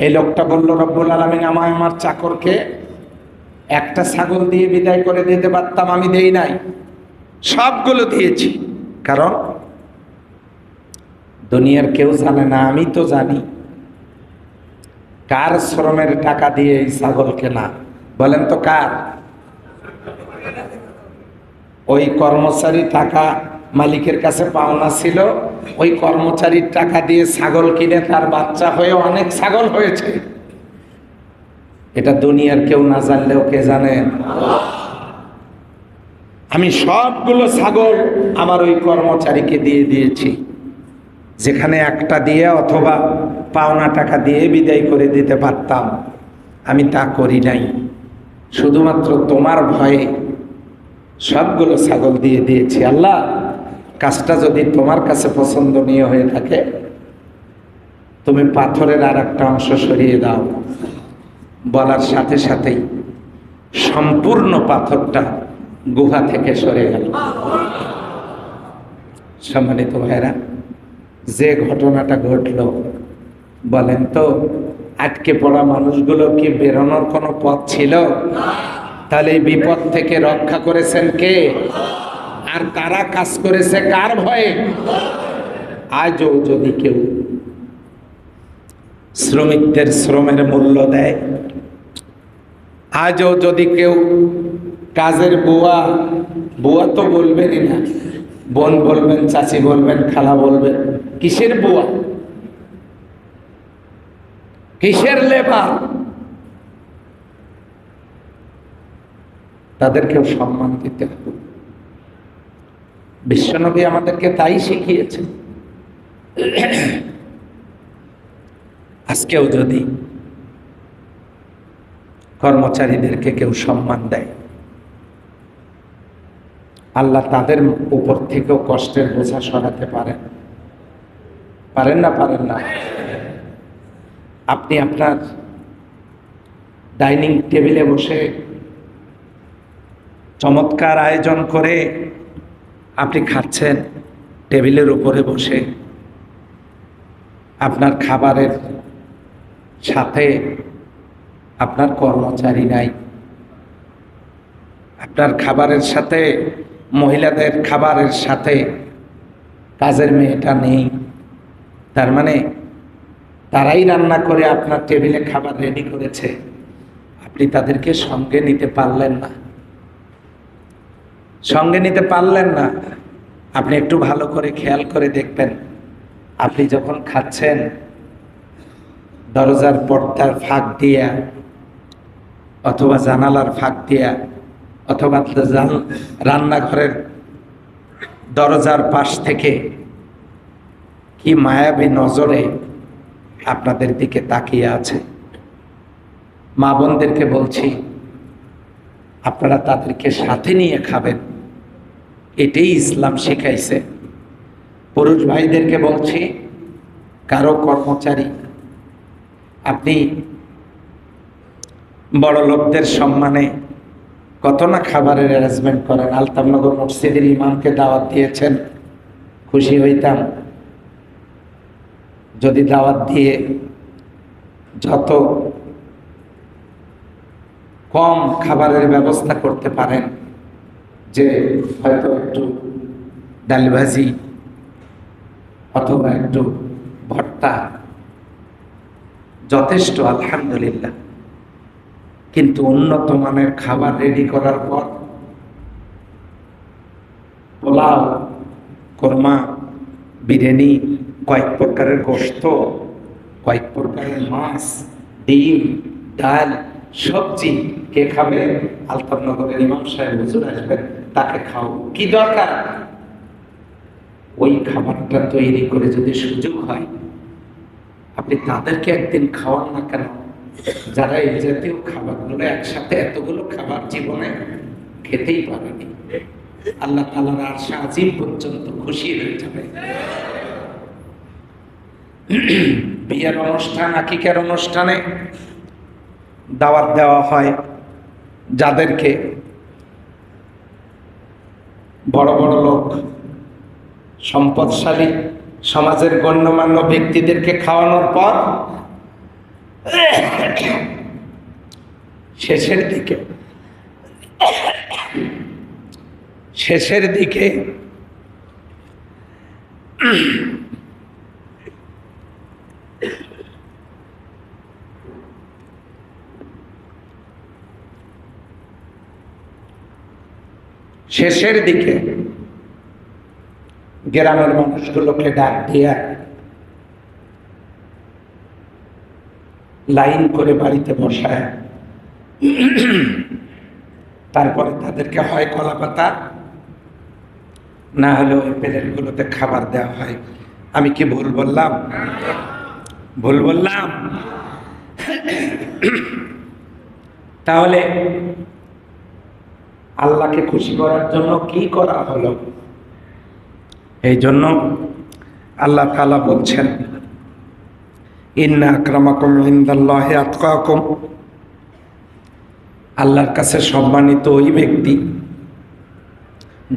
এই লোকটা বলল, রব্বুল আলামিন আমায় আমার চাকরকে একটা ছাগল দিয়ে বিদায় করে দিতে পারতাম, আমি দেই নাই, সবগুলো দিয়েছি। কারণ দুনিয়ার কেউ জানে না, আমি তো জানি কার শ্রমের টাকা দিয়ে এই ছাগল কেনা। বলেন তো কার? ওই কর্মচারী টাকা মালিকের কাছে পাওনা ছিল, ওই কর্মচারীর টাকা দিয়ে ছাগল কিনে তার বাচ্চা হয়ে অনেক ছাগল হয়েছে। এটা দুনিয়ার কেউ না জানলেও কে জানেন? আমি সবগুলো ছাগল আমার ওই কর্মচারীকে দিয়ে দিয়েছি। যেখানে একটা দিয়ে অথবা পাওনা টাকা দিয়ে বিদায় করে দিতে পারতাম, আমি তা করি নাই। শুধুমাত্র তোমার ভয়ে সবগুলো ছাগল দিয়ে দিয়েছি। আল্লাহ, কাজটা যদি তোমার কাছে পছন্দনীয় হয়ে থাকে, তুমি পাথরের আর একটা অংশ সরিয়ে দাও। বলার সাথে সাথেই সম্পূর্ণ পাথরটা গুহা থেকে সরে গেল। সম্মানিত ভাইরা, যে ঘটনাটা ঘটল, বলেন তো আটকে পড়া মানুষগুলো কি বেরোনোর কোনো পথ ছিল? তাহলে এই বিপদ থেকে রক্ষা করেছেন কে? আর তারা কাজ করেছে কার ভয়ে? আজও যদি কেউ শ্রমিকদের শ্রমের মূল্য দেয়, আজও যদি কেউ কাজের বুয়া, বুয়া তো বলবেনই না, বোন বলবেন, চাচি বলবেন, খালা বলবেন, কিসের বুয়া, কিসের লেবার, তাদেরকেও সম্মান দিতে হবে। বিশ্বনবী আমাদেরকে তাই শিখিয়েছে। আজকেও যদি কর্মচারীদেরকে কেউ সম্মান দেয়, আল্লাহ তাদের উপর থেকেও কষ্টের বোঝা সরাতে পারেন। পারেন না? পারেন না? আপনি আপনার ডাইনিং টেবিলে বসে চমৎকার আয়োজন করে আপনি খাচ্ছেন, টেবিলের উপরে বসে আপনার খাবারের সাথে আপনার কর্মচারী নাই, আপনার খাবারের সাথে মহিলাদের খাবারের সাথে কাজের মেয়েটা নেই। তার মানে তারাই রান্না করে আপনার টেবিলে খাবার রেডি করেছে, আপনি তাদেরকে সঙ্গে নিতে পারলেন না। সঙ্গে নিতে পারলেন না। আপনি একটু ভালো করে খেয়াল করে দেখবেন, আপনি যখন খাচ্ছেন দরজার পর্দার ফাঁক দিয়া অথবা জানালার ফাঁক দিয়া অথবা রান্নাঘরের দরজার পাশ থেকে কি মায়াবী নজরে আপনাদের দিকে তাকিয়ে আছে। মা বোনদেরকে বলছি, আপনারা তাদেরকে সাথে নিয়ে খাবেন, এটাই ইসলাম শিখাইছে। পুরুষ ভাইদেরকে বলছি, কারো কর্মচারী আপনি বড় লোকদের সম্মানে কত না খাবারের অ্যারেঞ্জমেন্ট করেন। আলতাফনগর মসজিদের ইমামকে দাওয়াত দিয়েছেন, খুশি হইতাম যদি দাওয়াত দিয়ে যত কম খাবারের ব্যবস্থা করতে পারেন, যে হয়তো একটু ডাল ভাজি অথবা একটু ভর্তা, যথেষ্ট আলহামদুলিল্লাহ। কিন্তু উন্নত মানের খাবার রেডি করার পর পোলাও, কোরমা, বিরিয়ানি, কয়েক প্রকারের গোশত, কয়েক প্রকারের মাছ, ডিম, ডাল, সবজি, কে খাবে? আলতাফনগরের ইমাম সাহেব হুজুর আসবেন, তাকে খাও। কি দরকার? ওই খাবারটা তৈরি করে যদি সুযোগ হয়, আপনি তাদেরকে একদিন খাওয়ান না কেন? যারা এই জাতীয় খাবারগুলো একসাথে এতগুলো খাবার জীবনে খেতেই পারেনি, আল্লাহ তাআলার আরশে আজিম পর্যন্ত খুশি হয়ে যাবে। বিয়ের অনুষ্ঠান, আকিকার অনুষ্ঠানে দাওয়াত দেওয়া হয়, যাদেরকে বড় বড় লোক, সম্পদশালী সমাজের গণ্যমান্য ব্যক্তিদেরকে খাওয়ানোর পর শেষের দিকে গ্রামের মানুষগুলোকে ডাক দিয়া লাইন করে বাড়িতে বসায়, তারপরে তাদেরকে হয় কলা পাতা, না হলে ওই প্লেটগুলোতে খাবার দেওয়া হয়। আমি কি ভুল বললাম? ভুল বললাম? তাহলে আল্লাহকে খুশি করার জন্য কি করা হলো? এই জন্য আল্লাহ তাআলা বলছেন, ইন্না আকরামাকুম ইনদাল্লাহি আতকাকুম, আল্লাহর কাছে সম্মানিত ওই ব্যক্তি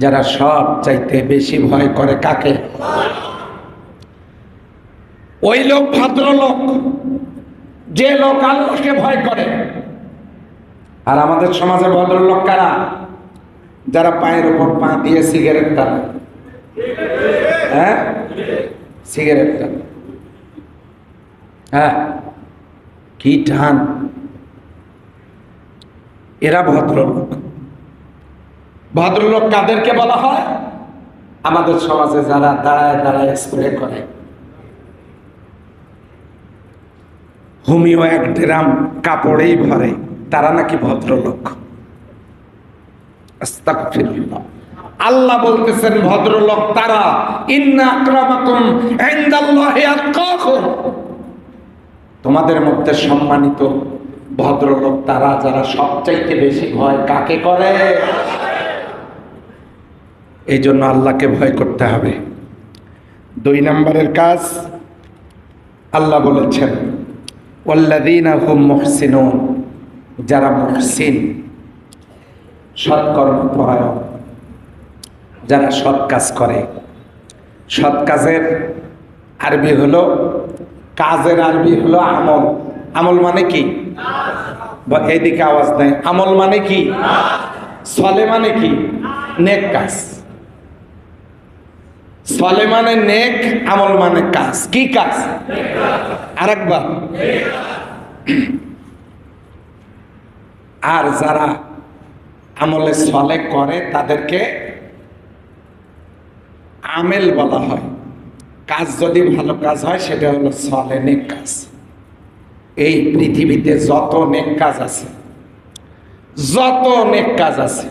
যারা সব চাইতে বেশি ভয় করে কাকে? ওই লোক ভদ্রলোক, যে লোক আল্লাহকে ভয় করে। আর আমাদের সমাজে ভদ্রলোক কারা? যারা পায়ের উপর পা দিয়ে সিগারেট টানে। হ্যাঁ, সিগারেট টানে। হ্যাঁ, কি টান! এরা ভদ্রলোক। ভদ্রলোক কাদেরকে বলা হয়? আমাদের সমাজে যারা দাঁড়ায় দাঁড়ায় স্প্রে করে, হোমিও 1 ড্রাম কাপড়েই ভরে, তারা নাকি ভদ্রলোক। আস্তাগফিরুল্লাহ। আল্লাহ বলতেছেন ভদ্রলোক তারা, ইন্না আকরামাকুম ইনদাল্লাহি আতকাকুম, তোমাদের মধ্যে সম্মানিত ভদ্রলোক তারা যারা সবচাইতে বেশি ভয় কাকে করে? এই জন্য আল্লাহকে ভয় করতে হবে। 2 নম্বরের কাজ আল্লাহ বলেছেন, ওয়াল্লাযীনা হুম মুহসিনুন, যারা মুহসিন, সৎকর্মপরায়ণ, যারা সৎ কাজ করে। সৎ কাজের আরবি হলো, কাজের আরবি হলো আমল। আমল মানে কি? এইদিকে আওয়াজ নেই। আমল মানে কি? সলে মানে কি? নেক কাজ। সলে মানে নেক, আমল মানে কাজ। কি কাজ? আরেকবার। আর যারা আমলে সলে করে তাদেরকে আমেল বলা হয়। কাজ যদি ভালো কাজ হয় সেটা হলো সলে নেক কাজ। এই পৃথিবীতে যত নেক কাজ আছে, যত নেক কাজ আছে,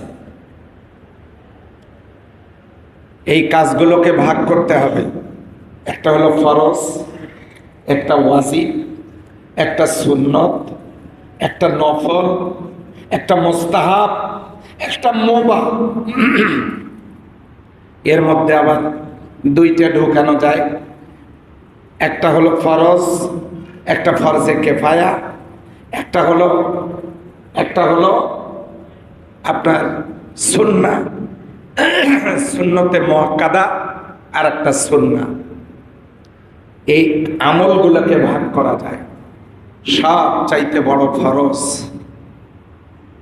এই কাজগুলোকে ভাগ করতে হবে। একটা হলো ফরজ, একটা ওয়াজিব, একটা সুন্নত, একটা নফল, একটা মুস্তাহাব, একটা মুবাহ। এর মধ্যে আবার 2টা ঢোকানো যায়। একটা হলো ফরজ, একটা ফরজে কেফায়া, একটা হলো আপনার সুন্নাহ, সুন্নতে মুআক্কাদা, আর একটা সুন্নাহ। এই আমলগুলোকে ভাগ করা যায়। সব চাইতে বড় ফরজ।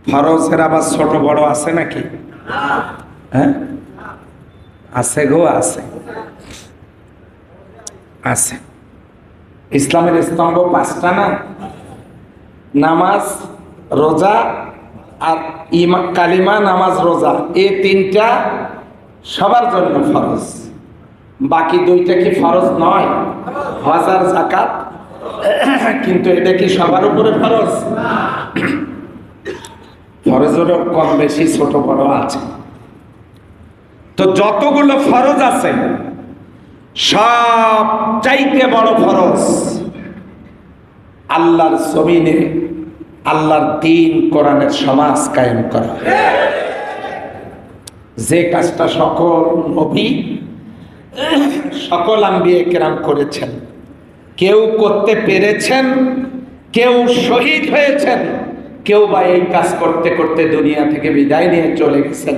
ফরজের আবার ছোট বড় আছে নাকি? হ্যাঁ, আছে গো, আছে আছে। ইসলামের স্তম্ভ 5টা না? নামাজ, রোজা আর কালিমা, নামাজ, রোজা, এই 3টা সবার জন্য ফরজ। বাকি 2টা কি ফরজ নয়? হজ আর যাকাত। কিন্তু এটা কি সবার উপরে ফরজ? ফরজেরও কম বেশি ছোট বড় আছে। তো যতগুলো ফরজ আছে, সব চাইতে বড় ফরজ আল্লাহর জমিনে আল্লাহর দ্বীন, কোরআনের সমাজ কায়েম করা। যে কাজটা সকল নবী, সকল আম্বিয়া কেরাম করেছেন। কেউ করতে পেরেছেন, কেউ শহীদ হয়েছেন, কেউ বা এই কাজ করতে করতে দুনিয়া থেকে বিদায় নিয়ে চলে গেছেন,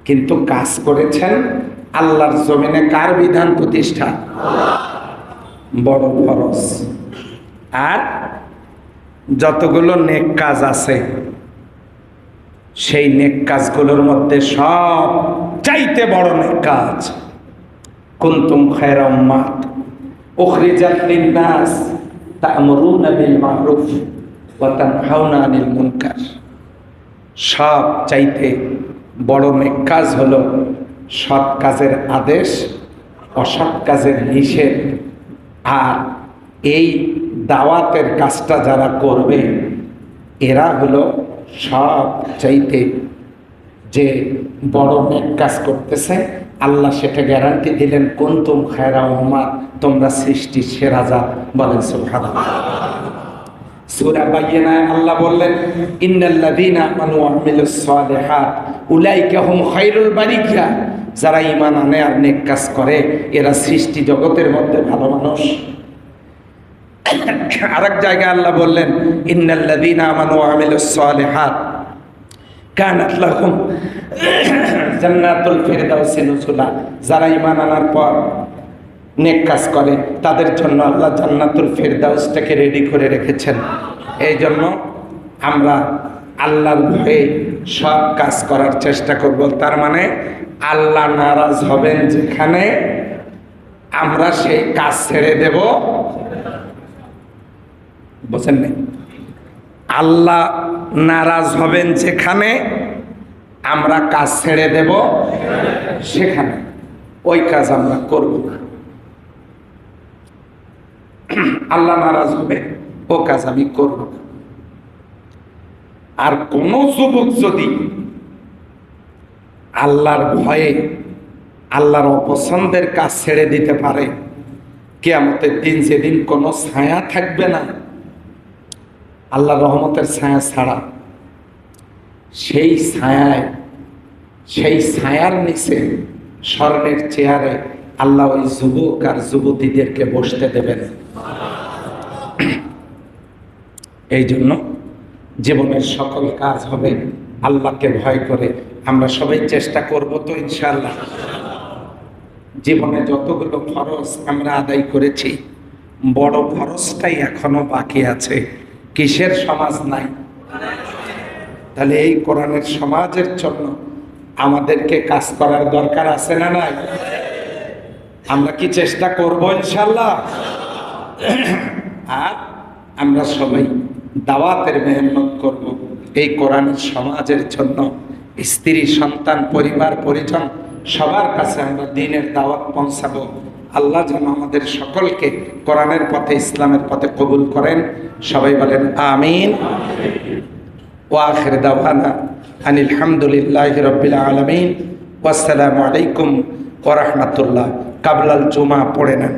কিন্তু কাজ করেছেন আল্লাহর জমিনে কার বিধান প্রতিষ্ঠা, বড় ফরজ। আর যতগুলো নেক কাজ আছে সেই নেক কাজগুলোর মধ্যে সব চাইতে বড় নেক কাজ কুনতুম খায়রা উম্মাত উখরিজাত লিন-নাস তা'মুরুনা বিল মা'রুফ ওয়া তানহাউনা আনিল মুনকার। সব চাইতে বড় নেক কাজ হলো সৎ কাজের আদেশ, অসৎ কাজের নিষেধ। আর এই দাওয়াতের কাজটা যারা করবে এরা হলো সব চাইতে যে বড় নেক কাজ করতেছে। আল্লাহ সেটা গ্যারান্টি দিলেন, কুনতুম খায়রা উম্মাত, তোমরা সৃষ্টির সেরা জাত। বলেন সুবহানাল্লাহ। সূরা বাইয়িনায় আল্লাহ বললেন, ইন্নাল্লাযীনা আমানু ওয়া আমিলুস সালিহাত উলাইকা হুম খায়রুল বারিয়া। যারা ঈমান আনে আর নেক কাজ করে এরা সৃষ্টি জগতের মধ্যে ভালো মানুষ। আরেক জায়গায় আল্লাহ বললেন, ইন্নাল্লাযীনা আমানু ওয়া আমিলুস সালিহাত কানাত লাহুম জান্নাতুল ফিরদাউসি নুজুলা। যারা ঈমান আনার পর নেক কাজ করে তাদের জন্য আল্লাহ জান্নাতুল ফিরদাউসটাকে রেডি করে রেখেছেন। এই জন্য আমরা আল্লাহর ভয়ে সব কাজ করার চেষ্টা করব। তার মানে আল্লাহ নারাজ হবেন যেখানে, আমরা সেই কাজ ছেড়ে দেব। বুঝেন না? আল্লাহ নারাজ হবেন যেখানে, আমরা কাজ ছেড়ে দেব সেখানে, ওই কাজ আমরা করব না। আল্লাহ নারাজ হবে ও কাজ আমি করব না। আর কোন যুবক যদি আল্লাহর ভয়ে আল্লাহর অপছন্দের কাজ ছেড়ে দিতে পারে, কিয়ামতের দিন যেদিন কোনো ছায়া থাকবে না আল্লাহর রহমতের ছায়া ছাড়া, সেই ছায়ায়, সেই ছায়ার নিচে স্বর্ণের চেয়ারে আল্লাহ ওই যুবক আর যুবতীদেরকে বসতে দেবেন। এই জন্য জীবনের সকল কাজ হবে আল্লাহকে ভয় করে। আমরা সবাই চেষ্টা করব তো ইনশাআল্লাহ। জীবনে যতগুলো ফরজ আমরা আদায় করেছি, বড় ফরজটাই এখনো বাকি আছে। কিসের সমাজ নাই? তাহলে এই কোরআনের সমাজের জন্য আমাদেরকে কাজ করার দরকার আছে না নাই? আমরা কি চেষ্টা করব ইনশাআল্লাহ? আর আমরা সবাই দাওয়াতের মেহনত করব এই কোরআনের সমাজের জন্য। স্ত্রী, সন্তান, পরিবার, পরিজন সবার কাছে আমরা দ্বীনের দাওয়াত পৌঁছাবো। আল্লাহ যেন আমাদের সকলকে কোরআনের পথে, ইসলামের পথে কবুল করেন। সবাই বলেন আমিন। ওয়া আখির দাওয়ানা আনিল হামদুলিল্লাহি রাব্বিল আলামিন। ওয়াসসালামু আলাইকুম ওয়া রাহমাতুল্লাহ। কাবলাল জুমা পড়ে নেন।